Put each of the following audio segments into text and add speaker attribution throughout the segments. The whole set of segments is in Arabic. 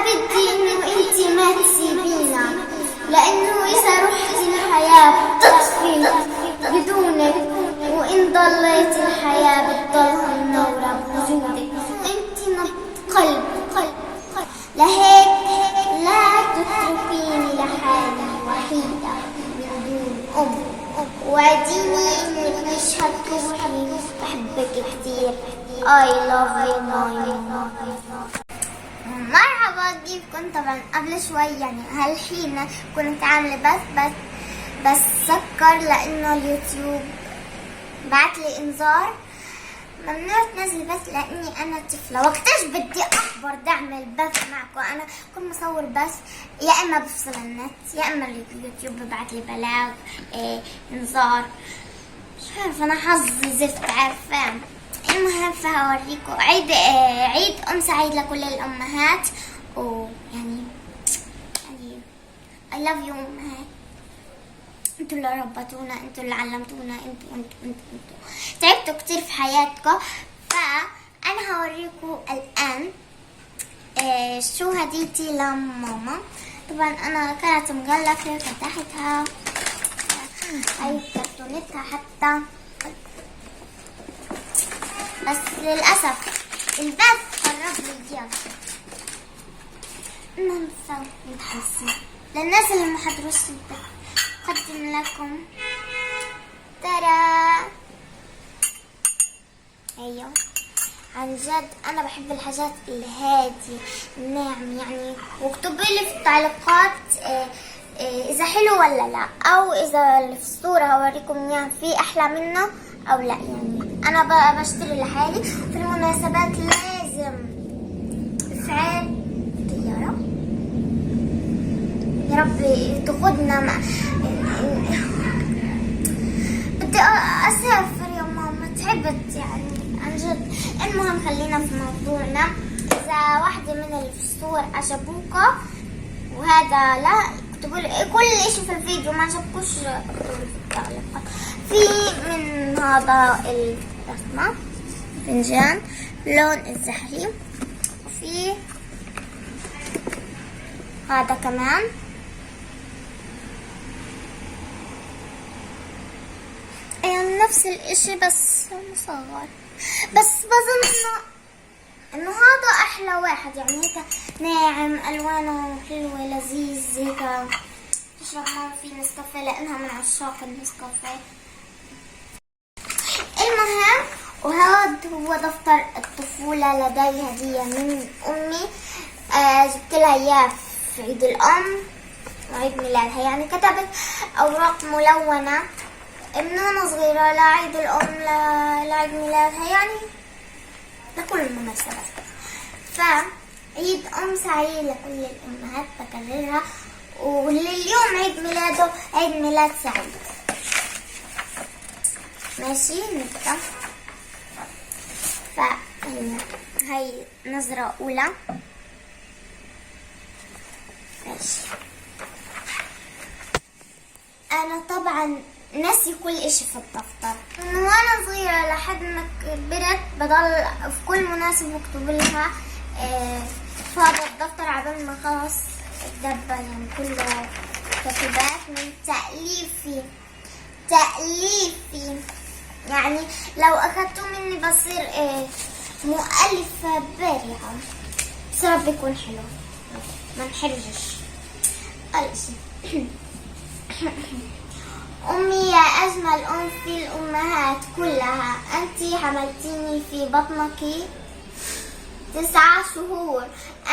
Speaker 1: بدي إنه إنتي ما تسيبينا، لأنه إذا رحتي الحياة بتطفي بدونك، وإن ضليت الحياة بتضلها منورة بوجودك، وإنتي نبض قلب. لهيك لا تتركيني لحالي وحيدة من دون أم، وعديني إنك مش هتروحي. بحبك كتير. I love you ماما. مرحبا كيفكن؟ طبعا قبل شوي يعني هالحين كنت عاملة بس سكر لأنه اليوتيوب بعتلي إنذار ممنوع تنزلي بث، لاني انا طفله وقتاش بدي اكبر دا اعمل بث معكم. انا كل ما اصور بث يا اما بفصل النت يا اما اليوتيوب ببعت لي بلاغ انذار. مش عارفه، انا حظي زفت عارفه. المهم فهوريكم عيد ام سعيد لكل الامهات، ويعني I love you امهات. انتوا اللي ربطونا، انتوا اللي علمتونا، انتوا تعبتوا كتير في حياتكم. فانا هوريكم الان شو هديتي لماما. طبعا انا كانت مغلفه فتحتها، هاي كرتونتها حتى، بس للاسف البث قرب لي اياه. المهم متحمسين للناس اللي ما حضروش البث. أقدم لكم ترى، أيوه عن جد أنا بحب الحاجات الهادية الناعمة يعني. واكتبوا لي في التعليقات إذا حلو ولا لا، أو إذا اللي في الصورة هوريكم يعني في أحلى منه أو لا. يعني أنا بقى بشتري لحالي في المناسبات، لازم في عيد طيارة يا ربي تاخدنا بدي اسافر يا ماما، تعبت يعني عن جد. المهم خلينا في موضوعنا. اذا واحدة من اللي في الصور عجبوكم وهذا لا، اكتبوا لي كل اشي في الفيديو. ما عجبكوش اكتبوا لي في التعليقات. في من هذا الرسمة فنجان لون الزهري، وفي هذا كمان يعني نفس الاشي بس مصغر. بس بظن انه هذا احلى واحد، يعني هيك ناعم، الوانه حلوة لذيذ هيك. تشرب معه في نسكافيه لانها من عشاق النسكافيه. المهم وهذا هو دفتر الطفولة لدي، هدية من امي. جبت لها اياه في عيد الام وعيد ميلادها، يعني كتبت اوراق ملونة من وانا صغيرة لعيد الأم لعيد ميلادها، يعني لكل المناسبات. فعيد أم سعيد لكل الأمهات بكررها، ولليوم عيد ميلاده عيد ميلاد سعيد. ماشي نبدأ. هاي نظرة أولى. ماشي. أنا طبعا ناسي كل اشي في الدفتر من وانا صغيرة لحد ما كبرت. بضل في كل مناسبة بكتب لها في هذا الدفتر عبال ما خلص الدبة، يعني كله كتابات من تأليفي. يعني لو اخدتوا مني بصير مؤلفة بارعة. بس رب يكون حلو ما نحرجش الاشي. أمي يا أجمل أم في الأمهات كلها، أنت حملتيني في بطنك 9 شهور،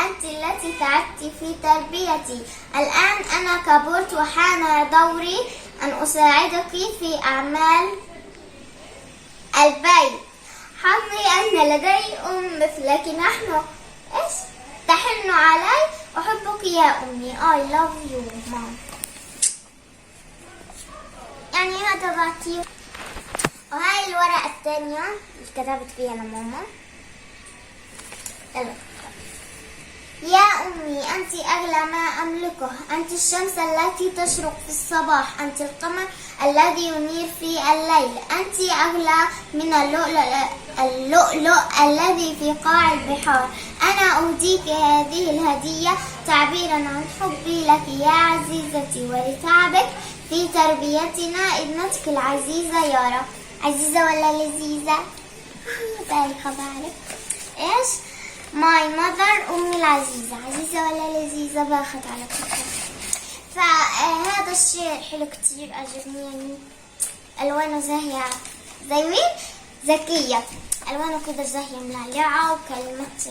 Speaker 1: أنت التي تعبت في تربيتي. الآن أنا كبرت وحان دوري أن أساعدك في أعمال البيت. حظي أن لدي أم مثلك. نحن تحن علي. أحبك يا أمي. I love you mom. يعني هذا باكي. وهاي الورقة الثانية اللي كتبت فيها لماما. يلا يا أمي أنت أغلى ما أملكه، أنت الشمس التي تشرق في الصباح، أنت القمر الذي ينير في الليل، أنت أغلى من اللؤلؤ الذي في قاع البحار. أنا أهديك هذه الهدية تعبيرا عن حبي لك يا عزيزتي ولتعبك في تربيتنا ابنتك العزيزة يارا. عزيزة ولا لذيذة؟ بايخة بعرف. إيش؟ ماي ماذر أمي العزيزة. عزيزة ولا لذيذة؟ باخت على فكرة. فهذا الشعر حلو كتير، عجبني يعني. ألوانه زاهية زي مين؟ ذكية. ألوانه كده زاهية ملعلعة وكلمات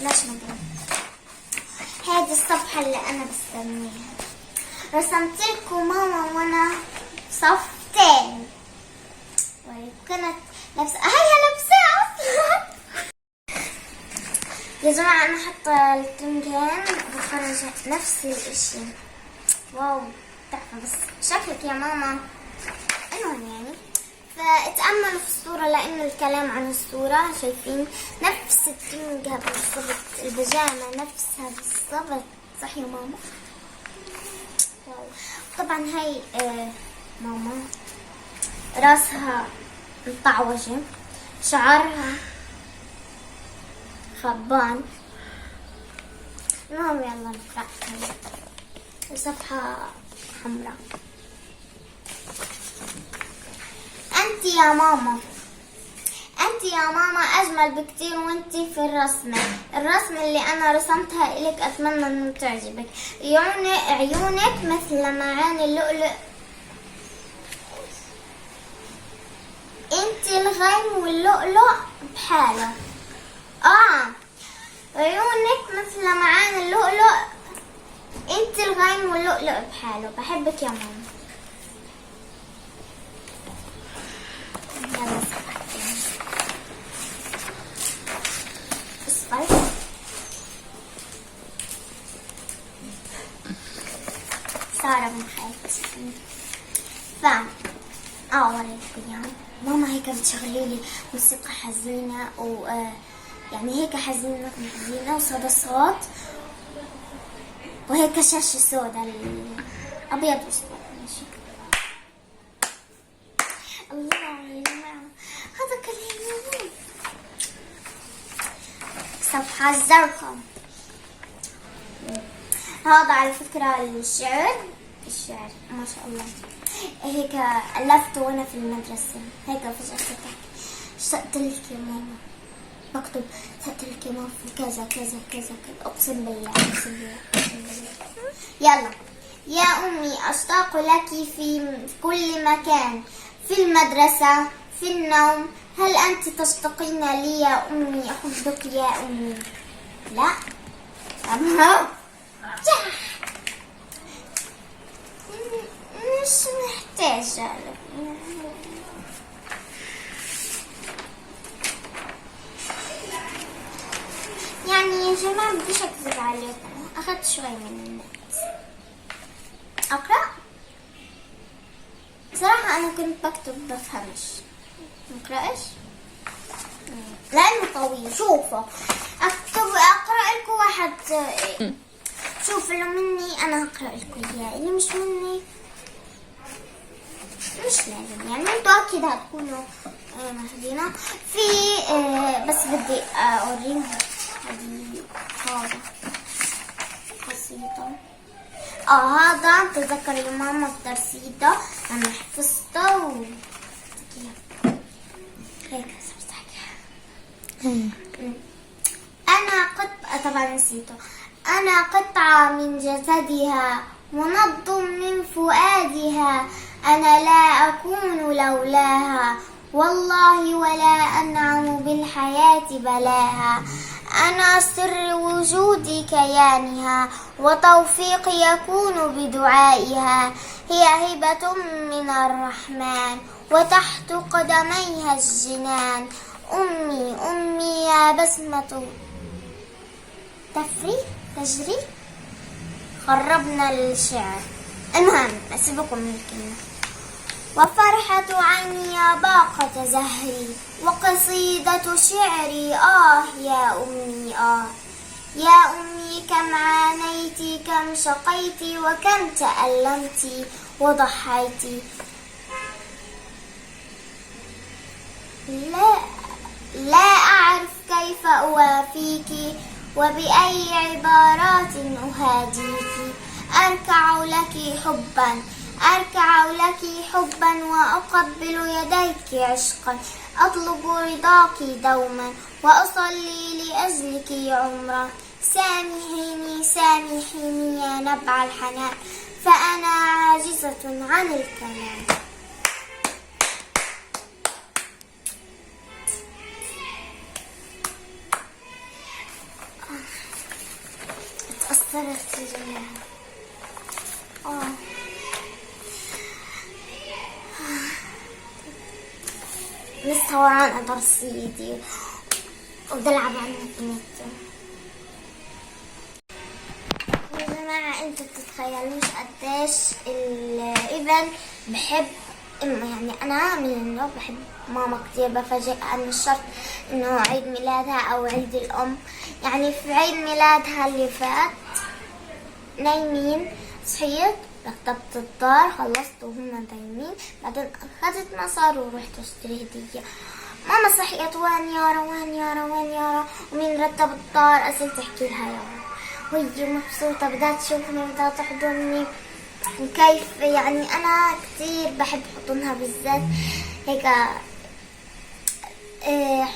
Speaker 1: مش مدري. هذه الصفحة اللي أنا بستنيها. رسمت لكم ماما وأنا صف تاني، وكانت لابسة هي لابسة أصلا. يا جماعة أنا حاطة التنجان وخرج نفس الإشي. واو تحفة، بس شكلك يا ماما. المهم يعني فاتأملوا في الصورة لأنه الكلام عن الصورة. شايفين نفس التنجة بالضبط، البيجامة نفسها بالضبط، صح يا ماما؟ واو. طبعا هاي ماما راسها مطعوجة، شعرها خبان. المهم يلا نقرأ. صفحة حمراء. أنت يا ماما، أنت يا ماما أجمل بكتير وأنت في الرسمة اللي أنا رسمتها إلك. أتمنى أنه تعجبك. عيونك مثل معاني اللؤلؤ، أنت الغيم واللؤلؤ بحاله. عيونك مثل معاني اللؤلؤ، أنت الغيم واللؤلؤ بحاله. بحبك يا ماما. يلا اصفر. سارة من حياتي. أوريكم يعني ماما هيك بتشغلي لي موسيقى حزينة يعني هيك حزينة وصدى صوت، وهيك شاشة سودا أبيض وأسود. ماشي. الله يا جماعة هذا كلام. صفحة الزرقاء. هذا على فكرة الشعر ما شاء الله. هيك ألفته وأنا في المدرسة. هيك فجأة اشتقت لك يا ماما. بكتب اشتقت لك يا ماما في كذا كذا كذا كذا. أقسم بالله أقسم بالله. يلا. يا أمي أشتاق لك في كل مكان، في المدرسة، في النوم. هل أنت تشتاقين لي يا أمي؟ أحبك يا أمي. لا مش محتاجة. يعني يا جماعة بديش أكذب عليكم، أخذت شوي من النت. أقرأ؟ بصراحة أنا كنت بكتب بفهمش، مقرأش لأنه طويل. شوفوا أقرأ لكم واحد. شوفوا اللي مني أنا هقرأ لكم إياه، اللي مش مني مش لازم. يعني انتوا أكيد هتكونوا مهدينا في بس بدي أوريكم هذا قصيدة. هذا تذكر يا ماما الترسيدة أنا حفظته هيك صرت أحكي. أنا طبعا نسيته. أنا قطعة من جسدها ونبض من فؤادها، أنا لا أكون لولاها والله ولا أنعم بالحياة بلاها. أنا سر وجود كيانها وتوفيق يكون بدعائها، هي هبة من الرحمن وتحت قدميها الجنان. أمي أمي يا بسمة تجري. خربنا الشعر. المهم أسيبكم من الكلمة. وفرحة عيني يا باقة زهري وقصيدة شعري. يا أمي يا أمي كم عانيت كم شقيت وكم تألمت وضحيت. لا أعرف كيف أوافيك وبأي عبارات أهاديك. أركع لك حبا وأقبل يديك عشقا. أطلب رضاك دوما وأصلي لأجلك عمرا. سامحيني يا نبع الحنان فأنا عاجزة عن الكلام. تأثرت جميعا. لسه ورانا درس ايدي وبلعب على النت. يا جماعة انتوا بتتخيلوش قديش الابن بحب امه. يعني انا من النوع بحب ماما كتير. بفاجئها مش شرط انه عيد ميلادها او عيد الام. يعني في عيد ميلادها اللي فات نايمين، صحيت رتبت الدار، خلصت وهم نايمين، بعدين اخذت مصاري ورحت اشتري هدية. ماما صحيت وين يارا ومين رتب الدار. أصلت تحكي لها يارا وهي مبسوطة بدها تشوفني بدها تحضني. كيف يعني أنا كتير بحب حضنها بالذات هيك.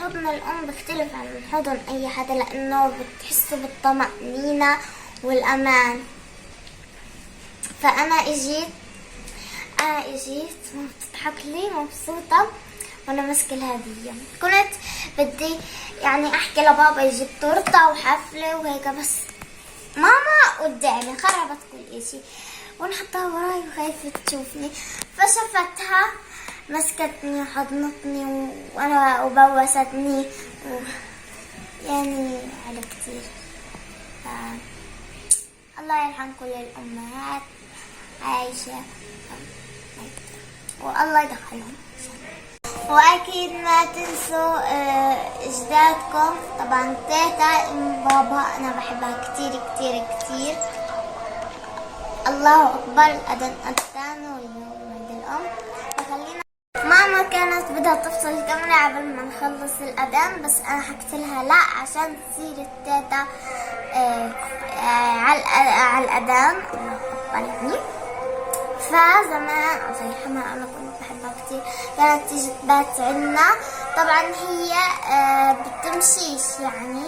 Speaker 1: حضن الأم بيختلف عن حضن أي حدا لأنه بتحسوا بالطمأنينة والأمان. فأنا إجيت بتضحك لي مبسوطة وانا ماسكه الهديه. كنت بدي يعني احكي لبابا يجيب تورته وحفله وهيك، بس ماما قدامي خربت كل اشي ونحطها وراي وخايفه تشوفني. فشفتها مسكتني وحضنتني وانا وبوستني يعني على كتير. الله يرحم كل الامهات عايشه والله يدخلهم. واكيد ما تنسوا اجدادكم، طبعا تيتا ام بابا انا بحبها كتير كتير كتير. الله اكبر الاذان واليوم عيد الام. فخلينا ماما كانت بدها تفصل الكاميرا قبل ما نخلص الاذان، بس انا حكيت لها لا عشان تصير التيتا على الاذان. الله اكبر يعني. فزمان الله يرحمها انا كنت بحبها كتير، كانت تيجي تبات عنا. طبعا هي بتمشيش يعني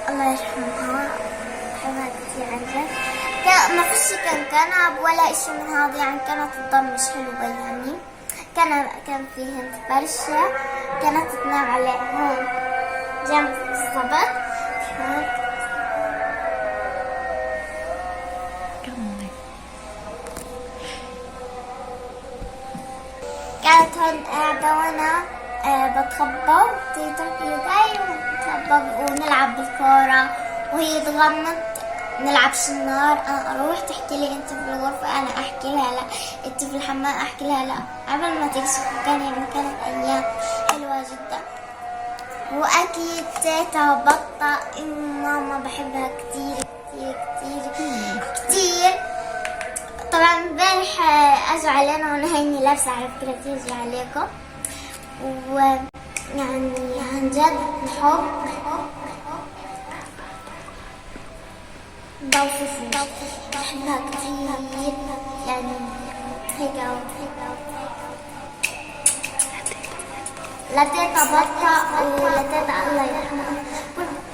Speaker 1: الله يرحمها بحبها كتير عن جد. ما فيش كان كنب ولا اشي من هذا، يعني كانت الدار مش حلوة يعني. كان فيهن فرشة كانت تنام عليها هون جنب الصبت هون. كانت هون قاعدة وانا بتخبى تيتا هي دايما بتخبى ونلعب بالكورة وهي تغمض نلعب شنار. انا اروح تحكي لي انت في الغرفة، انا احكي لها لا، انت في الحمام احكي لها لا، قبل ما تكشف. كانت ايام حلوة جدا. واكيد تيتا بطة ام ماما بحبها كتير كتير كتير كتير. طبعا امبارح اجوا علينا وانا هيني لابسه على فكره كتير اجوا عليكم، ويعني عن جد الحب بوصفه بحبها كتير يعني هيك. لتيتا بطة ولتيتا الله يرحمها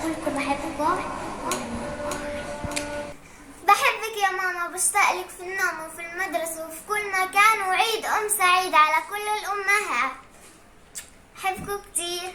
Speaker 1: كلكم بحبكم. بحبك يا ماما، بشتاقلك في النوم وفي المدرسة وفي كل مكان، وعيد أم سعيد على كل الأمهات. بحبكم كتير.